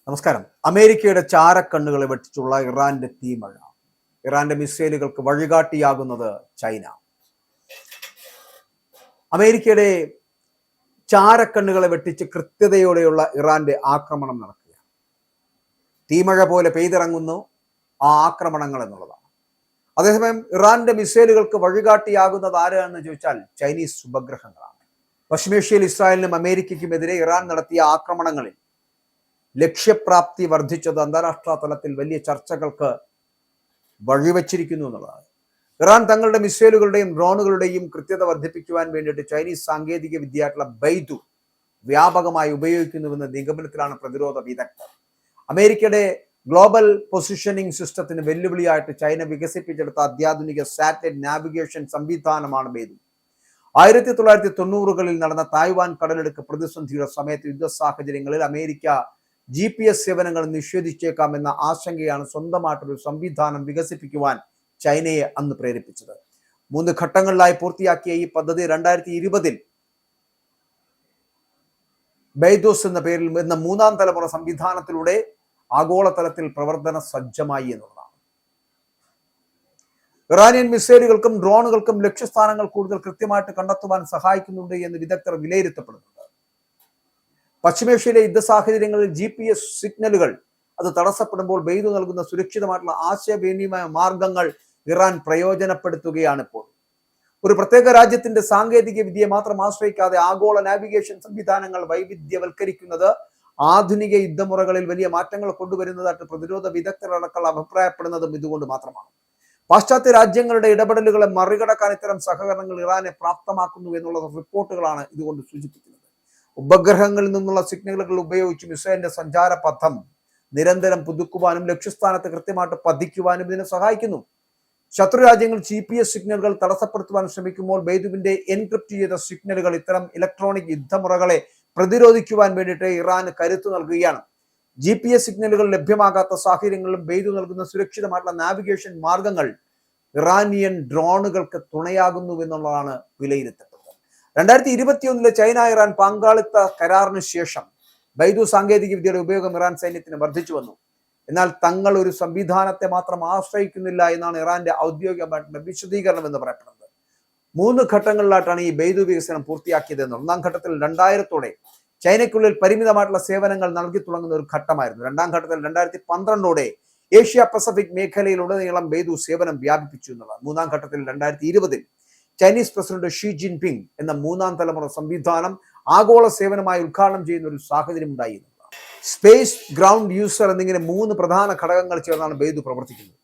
നമസ്കാരം. അമേരിക്കയുടെ ചാരക്കണ്ണുകളെ വെട്ടിച്ചുള്ള ഇറാന്റെ തീമഴ. ഇറാന്റെ മിസൈലുകൾക്ക് വഴികാട്ടിയാകുന്നത് ചൈന. അമേരിക്കയുടെ ചാരക്കണ്ണുകളെ വെട്ടിച്ച് കൃത്യതയോടെയുള്ള ഇറാന്റെ ആക്രമണം നടക്കുക. തീമഴ പോലെ പെയ്തിറങ്ങുന്നു ആ ആക്രമണങ്ങൾ എന്നുള്ളതാണ്. അതേസമയം ഇറാന്റെ മിസൈലുകൾക്ക് വഴികാട്ടിയാകുന്നത് ആരാണെന്ന് ചോദിച്ചാൽ ചൈനീസ് ഉപഗ്രഹങ്ങളാണ്. പശ്ചിമേഷ്യയിൽ ഇസ്രായേലിനും അമേരിക്കയ്ക്കുമെതിരെ ഇറാൻ നടത്തിയ ആക്രമണങ്ങളിൽ ലക്ഷ്യപ്രാപ്തി വർദ്ധിച്ചത് അന്താരാഷ്ട്ര തലത്തിൽ വലിയ ചർച്ചകൾക്ക് വഴിവെച്ചിരിക്കുന്നു എന്നുള്ളതാണ്. ഇറാൻ തങ്ങളുടെ മിസൈലുകളുടെയും ഡ്രോണുകളുടെയും കൃത്യത വർദ്ധിപ്പിക്കുവാൻ വേണ്ടിയിട്ട് ചൈനീസ് സാങ്കേതിക വിദ്യയായിട്ടുള്ള ബൈദു വ്യാപകമായി ഉപയോഗിക്കുന്നുവെന്ന നിഗമനത്തിലാണ് പ്രതിരോധ വിദഗ്ധർ. അമേരിക്കയുടെ ഗ്ലോബൽ പൊസിഷനിങ് സിസ്റ്റത്തിന് വെല്ലുവിളിയായിട്ട് ചൈന വികസിപ്പിച്ചെടുത്ത അത്യാധുനിക സാറ്റലൈറ്റ് നാവിഗേഷൻ സംവിധാനമാണ് ബൈദു. 1990കളിൽ നടന്ന തായ്വാൻ കടലെടുക്ക് പ്രതിസന്ധിയുടെ സമയത്ത് യുദ്ധ സാഹചര്യങ്ങളിൽ അമേരിക്ക GPS സേവനങ്ങൾ നിഷേധിച്ചേക്കാമെന്ന ആശങ്കയാണ് സ്വന്തമായിട്ടൊരു സംവിധാനം വികസിപ്പിക്കുവാൻ ചൈനയെ അന്ന് പ്രേരിപ്പിച്ചത്. 3 ഘട്ടങ്ങളിലായി പൂർത്തിയാക്കിയ ഈ പദ്ധതി 2020 ബൈദോസ് എന്ന പേരിൽ എന്ന 3ാം തലമുറ സംവിധാനത്തിലൂടെ ആഗോളതലത്തിൽ പ്രവർത്തന സജ്ജമായി എന്നുള്ളതാണ്. ഇറാനിയൻ മിസൈലുകൾക്കും ഡ്രോണുകൾക്കും ലക്ഷ്യസ്ഥാനങ്ങൾ കൂടുതൽ കൃത്യമായിട്ട് കണ്ടെത്തുവാൻ സഹായിക്കുന്നുണ്ട് എന്ന് വിദഗ്ധർ വിലയിരുത്തപ്പെടുന്നുണ്ട്. പശ്ചിമേഷ്യയിലെ യുദ്ധ സാഹചര്യങ്ങളിൽ GPS സിഗ്നലുകൾ അത് തടസ്സപ്പെടുമ്പോൾ ബൈദു നൽകുന്ന സുരക്ഷിതമായിട്ടുള്ള ആശയവിനിമയ മാർഗങ്ങൾ ഇറാൻ പ്രയോജനപ്പെടുത്തുകയാണ് ഇപ്പോൾ. ഒരു പ്രത്യേക രാജ്യത്തിന്റെ സാങ്കേതിക വിദ്യയെ മാത്രം ആശ്രയിക്കാതെ ആഗോള നാവിഗേഷൻ സംവിധാനങ്ങൾ വൈവിധ്യവൽക്കരിക്കുന്നത് ആധുനിക യുദ്ധമുറകളിൽ വലിയ മാറ്റങ്ങൾ കൊണ്ടുവരുന്നതായിട്ട് പ്രതിരോധ വിദഗ്ധരടക്കം അഭിപ്രായപ്പെടുന്നതും ഇതുകൊണ്ട് മാത്രമാണ്. പാശ്ചാത്യ രാജ്യങ്ങളുടെ ഇടപെടലുകളെ മറികടക്കാൻ ഇത്തരം സഹകരണങ്ങൾ ഇറാനെ പ്രാപ്തമാക്കുന്നു എന്നുള്ള റിപ്പോർട്ടുകളാണ് ഇതുകൊണ്ട് സൂചിപ്പിക്കുന്നത്. ഉപഗ്രഹങ്ങളിൽ നിന്നുള്ള സിഗ്നലുകൾ ഉപയോഗിച്ച് മിസൈലിന്റെ സഞ്ചാര പഥം നിരന്തരം പുതുക്കുവാനും ലക്ഷ്യസ്ഥാനത്ത് കൃത്യമായിട്ട് പതിക്കുവാനും ഇതിനെ സഹായിക്കുന്നു. ശത്രു രാജ്യങ്ങൾ GPS സിഗ്നലുകൾ തടസ്സപ്പെടുത്തുവാൻ ശ്രമിക്കുമ്പോൾ ബൈദുവിന്റെ എൻക്രിപ്റ്റ് ചെയ്ത സിഗ്നലുകൾ ഇത്തരം ഇലക്ട്രോണിക് യുദ്ധമുറകളെ പ്രതിരോധിക്കുവാൻ വേണ്ടിയിട്ട് ഇറാന് കരുത്തു നൽകുകയാണ്. GPS സിഗ്നലുകൾ ലഭ്യമാകാത്ത സാഹചര്യങ്ങളിലും ബൈദു നൽകുന്ന സുരക്ഷിതമായിട്ടുള്ള നാവിഗേഷൻ മാർഗങ്ങൾ ഇറാനിയൻ ഡ്രോണുകൾക്ക് തുണയാകുന്നു എന്നുള്ളതാണ് വിലയിരുത്തപ്പെട്ടത്. 2021 ചൈന ഇറാൻ പങ്കാളിത്ത കരാറിന് ശേഷം ബൈദു സാങ്കേതിക വിദ്യയുടെ ഉപയോഗം ഇറാൻ സൈന്യത്തിന് വർദ്ധിച്ചു വന്നു. എന്നാൽ തങ്ങൾ ഒരു സംവിധാനത്തെ മാത്രം ആശ്രയിക്കുന്നില്ല എന്നാണ് ഇറാന്റെ ഔദ്യോഗികമായിട്ടുള്ള വിശദീകരണം എന്ന് പറയപ്പെടുന്നത്. 3 ഘട്ടങ്ങളിലായിട്ടാണ് ഈ ബൈദു വികസനം പൂർത്തിയാക്കിയതെന്ന്. 1ാം ഘട്ടത്തിൽ 2000 ചൈനയ്ക്കുള്ളിൽ പരിമിതമായിട്ടുള്ള സേവനങ്ങൾ നൽകി തുടങ്ങുന്ന ഒരു ഘട്ടമായിരുന്നു. 2ാം ഘട്ടത്തിൽ 2012 ഏഷ്യ പസഫിക് മേഖലയിലുടനീളം ബൈദു സേവനം വ്യാപിപ്പിച്ചു എന്നുള്ളത്. 3ാം ഘട്ടത്തിൽ 2020 ചൈനീസ് പ്രസിഡന്റ് ഷീ ജിൻപിങ് എന്ന 3ാം തലമുറ സംവിധാനം ആഗോള സേവനമായി ഉദ്ഘാടനം ചെയ്യുന്ന ഒരു സാഹചര്യം ഉണ്ടായിരുന്നു. സ്പേസ്, ഗ്രൗണ്ട് യൂസർ എന്നിങ്ങനെ 3 പ്രധാന ഘടകങ്ങൾ ചേർന്നാണ് ബൈദു പ്രവർത്തിക്കുന്നത്.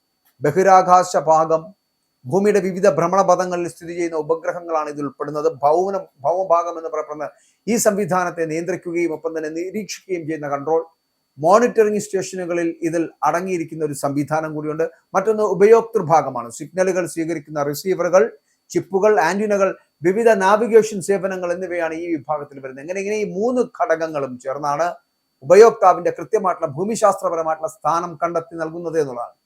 ബഹിരാകാശ ഭാഗം, ഭൂമിയുടെ വിവിധ ഭ്രമണപഥങ്ങളിൽ സ്ഥിതി ചെയ്യുന്ന ഉപഗ്രഹങ്ങളാണ് ഇതിൽ ഉൾപ്പെടുന്നത്. ഭൗമഭാഗം എന്ന് പറയപ്പെടുന്ന ഈ സംവിധാനത്തെ നിയന്ത്രിക്കുകയും ഒപ്പം തന്നെ നിരീക്ഷിക്കുകയും ചെയ്യുന്ന കൺട്രോൾ മോണിറ്ററിംഗ് സ്റ്റേഷനുകളിൽ ഇതിൽ അടങ്ങിയിരിക്കുന്ന ഒരു സംവിധാനം കൂടിയുണ്ട്. മറ്റൊന്ന് ഉപയോക്തൃ ഭാഗമാണ്. സിഗ്നലുകൾ സ്വീകരിക്കുന്ന റിസീവറുകൾ, ചിപ്പുകൾ, ആന്റിനകൾ, വിവിധ നാവിഗേഷൻ സേവനങ്ങൾ എന്നിവയാണ് ഈ വിഭാഗത്തിൽ വരുന്നത്. ഇങ്ങനെ ഈ 3 ഘടകങ്ങളും ചേർന്നാണ് ഉപയോക്താവിന്റെ കൃത്യമായിട്ടുള്ള ഭൂമിശാസ്ത്രപരമായിട്ടുള്ള സ്ഥാനം കണ്ടെത്തി നൽകുന്നത് എന്നുള്ളതാണ്.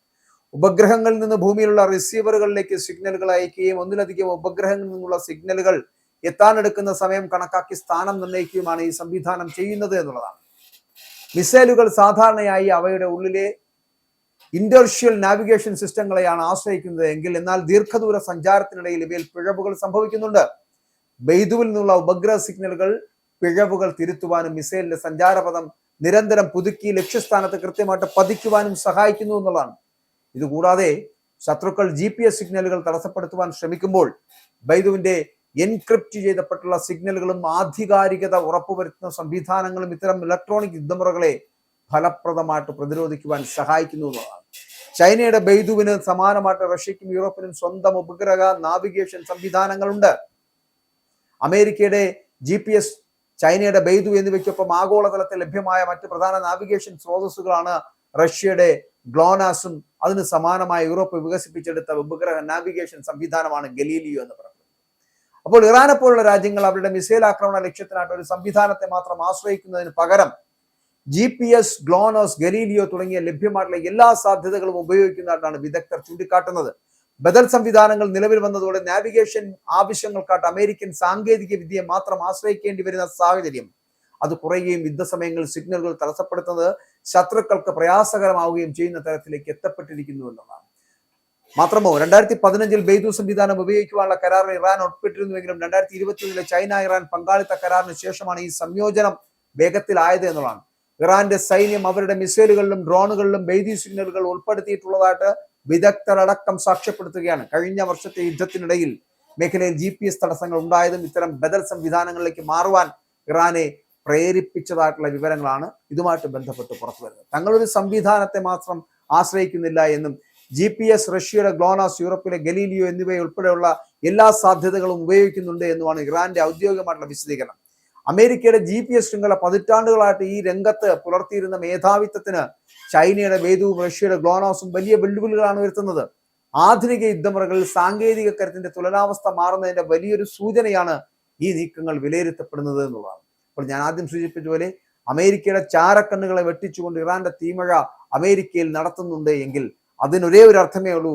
ഉപഗ്രഹങ്ങളിൽ നിന്ന് ഭൂമിയിലുള്ള റിസീവറുകളിലേക്ക് സിഗ്നലുകൾ അയക്കുകയും ഒന്നിലധികം ഉപഗ്രഹങ്ങളിൽ നിന്നുള്ള സിഗ്നലുകൾ എത്താനെടുക്കുന്ന സമയം കണക്കാക്കി സ്ഥാനം നിർണ്ണയിക്കുകയുമാണ് ഈ സംവിധാനം ചെയ്യുന്നത് എന്നുള്ളതാണ്. മിസൈലുകൾ സാധാരണയായി അവയുടെ ഉള്ളിലെ ഇൻഡർഷ്യൽ നാവിഗേഷൻ സിസ്റ്റങ്ങളെയാണ് ആശ്രയിക്കുന്നത് എങ്കിൽ എന്നാൽ ദീർഘദൂര സഞ്ചാരത്തിനിടയിൽ ഇവയിൽ പിഴവുകൾ സംഭവിക്കുന്നുണ്ട്. ബൈദുവിൽ നിന്നുള്ള ഉപഗ്രഹ സിഗ്നലുകൾ പിഴവുകൾ തിരുത്തുവാനും മിസൈലിന്റെ സഞ്ചാരപഥം നിരന്തരം പുതുക്കി ലക്ഷ്യസ്ഥാനത്ത് കൃത്യമായിട്ട് പതിക്കുവാനും സഹായിക്കുന്നു എന്നുള്ളതാണ്. ഇതുകൂടാതെ ശത്രുക്കൾ GPS സിഗ്നലുകൾ തടസ്സപ്പെടുത്തുവാൻ ശ്രമിക്കുമ്പോൾ ബൈദുവിന്റെ എൻക്രിപ്റ്റ് ചെയ്യപ്പെട്ടുള്ള സിഗ്നലുകളും ആധികാരികത ഉറപ്പുവരുത്തുന്ന സംവിധാനങ്ങളും ഇത്തരം ഇലക്ട്രോണിക് യുദ്ധമുറകളെ ഫലപ്രദമായിട്ട് പ്രതിരോധിക്കുവാൻ സഹായിക്കുന്നു എന്നുള്ളതാണ്. ചൈനയുടെ ബൈദുവിന് സമാനമായിട്ട് റഷ്യയ്ക്കും യൂറോപ്പിനും സ്വന്തം ഉപഗ്രഹ നാവിഗേഷൻ സംവിധാനങ്ങളുണ്ട്. അമേരിക്കയുടെ GPS, ചൈനയുടെ ബൈദു എന്നിവയ്ക്കൊപ്പം ആഗോളതലത്തിൽ ലഭ്യമായ മറ്റ് പ്രധാന നാവിഗേഷൻ സ്രോതസ്സുകളാണ് റഷ്യയുടെ ഗ്ലോനാസും അതിന് സമാനമായ യൂറോപ്പ് വികസിപ്പിച്ചെടുത്ത ഉപഗ്രഹ നാവിഗേഷൻ സംവിധാനമാണ് ഗലീലിയോ എന്ന് പറയുന്നത്. അപ്പോൾ ഇറാനെ പോലുള്ള രാജ്യങ്ങൾ അവരുടെ മിസൈൽ ആക്രമണ ലക്ഷ്യത്തിനായിട്ട് ഒരു സംവിധാനത്തെ മാത്രം ആശ്രയിക്കുന്നതിന് പകരം GPS, ഗ്ലോനോസ്, ഗലീലിയോ തുടങ്ങിയ ലഭ്യമായിട്ടുള്ള എല്ലാ സാധ്യതകളും ഉപയോഗിക്കുന്നതായിട്ടാണ് വിദഗ്ധർ ചൂണ്ടിക്കാട്ടുന്നത്. ബദൽ സംവിധാനങ്ങൾ നിലവിൽ വന്നതോടെ നാവിഗേഷൻ ആവശ്യങ്ങൾക്കായിട്ട് അമേരിക്കൻ സാങ്കേതിക വിദ്യയെ മാത്രം ആശ്രയിക്കേണ്ടി വരുന്ന സാഹചര്യം അത് കുറയുകയും യുദ്ധസമയങ്ങളിൽ സിഗ്നലുകൾ തടസ്സപ്പെടുത്തുന്നത് ശത്രുക്കൾക്ക് പ്രയാസകരമാവുകയും ചെയ്യുന്ന തരത്തിലേക്ക് എത്തപ്പെട്ടിരിക്കുന്നു എന്നുള്ളതാണ്. മാത്രമോ 2015 ബെയ്തു സംവിധാനം ഉപയോഗിക്കുവാനുള്ള കരാറിൽ ഇറാൻ ഉൾപ്പെട്ടിരുന്നുവെങ്കിലും 2021 ചൈന ഇറാൻ പങ്കാളിത്ത കരാറിന് ശേഷമാണ് ഈ സംയോജനം വേഗത്തിലായത് എന്നുള്ളതാണ്. ഇറാന്റെ സൈന്യം അവരുടെ മിസൈലുകളിലും ഡ്രോണുകളിലും ബെയ്തു സിഗ്നലുകൾ ഉൾപ്പെടുത്തിയിട്ടുള്ളതായിട്ട് വിദഗ്ധരടക്കം സാക്ഷ്യപ്പെടുത്തുകയാണ്. കഴിഞ്ഞ വർഷത്തെ യുദ്ധത്തിനിടയിൽ മേഖലയിൽ GPS തടസ്സങ്ങൾ ഉണ്ടായതും ഇത്തരം ബദൽ സംവിധാനങ്ങളിലേക്ക് മാറുവാൻ ഇറാനെ പ്രേരിപ്പിച്ചതായിട്ടുള്ള വിവരങ്ങളാണ് ഇതുമായിട്ട് ബന്ധപ്പെട്ട് പുറത്തു വരുന്നത്. തങ്ങളൊരു സംവിധാനത്തെ മാത്രം ആശ്രയിക്കുന്നില്ല എന്നും GPS റഷ്യയുടെ ഗ്ലോണാസ്, യൂറോപ്പിലെ ഗലീലിയോ എന്നിവയുൾപ്പെടെയുള്ള എല്ലാ സാധ്യതകളും ഉപയോഗിക്കുന്നുണ്ട് എന്നുമാണ് ഇറാന്റെ ഔദ്യോഗികമായിട്ടുള്ള വിശദീകരണം. അമേരിക്കയുടെ GPS ശൃംഖല പതിറ്റാണ്ടുകളായിട്ട് ഈ രംഗത്ത് പുലർത്തിയിരുന്ന മേധാവിത്വത്തിന് ചൈനയുടെ ബെയ്തുവും റഷ്യയുടെ ഗ്ലോണാസും വലിയ വെല്ലുവിളികളാണ് ഉയർത്തുന്നത്. ആധുനിക യുദ്ധമുറകളിൽ സാങ്കേതിക കരുത്തിന്റെ തുലനാവസ്ഥ മാറുന്നതിന്റെ വലിയൊരു സൂചനയാണ് ഈ നീക്കങ്ങൾ വിലയിരുത്തപ്പെടുന്നത് എന്നുള്ളതാണ്. അപ്പോൾ ഞാൻ ആദ്യം സൂചിപ്പിച്ച പോലെ അമേരിക്കയുടെ ചാരക്കണ്ണുകളെ വെട്ടിച്ചുകൊണ്ട് ഇറാന്റെ തീമഴ അമേരിക്കയിൽ നടത്തുന്നുണ്ട് എങ്കിൽ അതിനൊരേ ഒരു അർത്ഥമേ ഉള്ളൂ.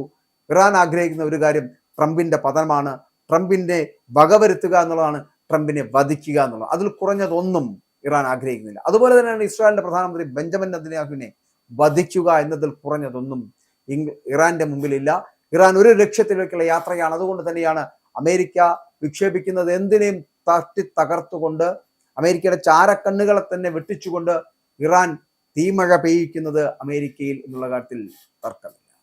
ഇറാൻ ആഗ്രഹിക്കുന്ന ഒരു കാര്യം ട്രംപിന്റെ പതനമാണ്, ട്രംപിനെ വകവരുത്തുക എന്നുള്ളതാണ്, ട്രംപിനെ വധിക്കുക എന്നുള്ളത്. അതിൽ കുറഞ്ഞതൊന്നും ഇറാൻ ആഗ്രഹിക്കുന്നില്ല. അതുപോലെ തന്നെയാണ് ഇസ്രായേലിന്റെ പ്രധാനമന്ത്രി ബെഞ്ചമിൻ നെതന്യാഹുവിനെ വധിക്കുക എന്നതിൽ കുറഞ്ഞതൊന്നും ഇറാന്റെ മുമ്പിലില്ല. ഇറാൻ ഒരു ലക്ഷ്യത്തിലേക്കുള്ള യാത്രയാണ്. അതുകൊണ്ട് തന്നെയാണ് അമേരിക്ക വിക്ഷേപിക്കുന്നത് എന്തിനേയും തട്ടി തകർത്തുകൊണ്ട്, അമേരിക്കയുടെ ചാരക്കണ്ണുകളെ തന്നെ വെട്ടിച്ചുകൊണ്ട് ഇറാൻ തീമഴ പെയ്യിക്കുന്നത് അമേരിക്കയിൽ എന്നുള്ള കാര്യത്തിൽ തർക്കം.